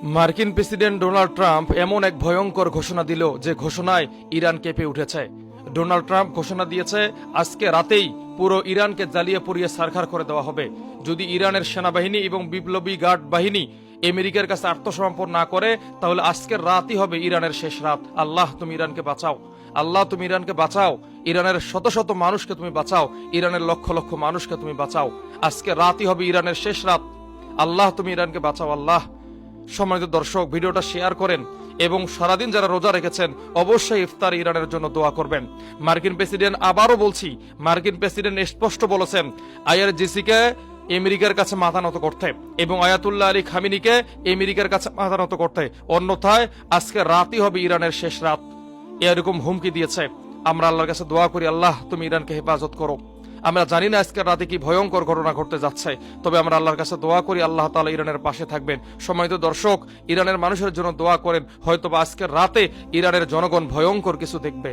মার্কিন president Donald Trump এমন এক ভয়ঙ্কর ঘোষণা দিল যে ঘোষণায় ইরান কেঁপে উঠেছে। ডোনাল্ড ট্রাম্প ঘোষণা দিয়েছে আজকে রাতেই পুরো ইরানকে জ্বালিয়ে পুড়িয়ে ছারখার করে দেওয়া হবে যদি ইরানের সেনাবাহিনী এবং বিপ্লবী গার্ড বাহিনী আমেরিকার কাছে আত্মসমর্পণ না করে, তাহলে আজকের রাতই হবে ইরানের শেষ রাত। আল্লাহ তুমি ইরানকে বাঁচাও, আল্লাহ তুমি ইরানকে বাঁচাও, ইরানের শত শত মানুষকে তুমি বাঁচাও, ইরানের লক্ষ লক্ষ মানুষকে তুমি বাঁচাও। আজকে রাতই হবে ইরানের শেষ রাত। আল্লাহ তুমি ইরানকে বাঁচাও। আল্লাহ। সম্মানিত দর্শক, ভিডিওটা শেয়ার করেন এবং সারাদিন যারা রোজা রেখেছেন অবশ্যই ইফতার ইরানের জন্য দোয়া করবেন। মার্কিন প্রেসিডেন্ট, আবারও বলছি, মার্কিন প্রেসিডেন্ট স্পষ্ট বলেছেন আইআরজিসিকে আমেরিকার কাছে মাথা নত করতে এবং আয়াতুল্লাহ আলী খামিনিকে আমেরিকার কাছে মাথা নত করতে, অন্যথায় আজকে রাতই হবে ইরানের শেষ রাত। এরকম হুমকি দিয়েছে। আমরা আল্লাহর কাছে দোয়া করি, আল্লাহ তুমি ইরানকে হেফাজত করো। আমরা জানি না আজকের রাতে কি ভয়ঙ্কর ঘটনা ঘটতে যাচ্ছে, তবে আমরা আল্লাহর কাছে দোয়া করি আল্লাহ তাআলা ইরানের পাশে থাকবেন। সম্মানিত দর্শক, ইরানের মানুষের জন্য দোয়া করেন, হয়তোবা আজকের রাতে ইরানের জনগণ ভয়ঙ্কর কিছু দেখবে।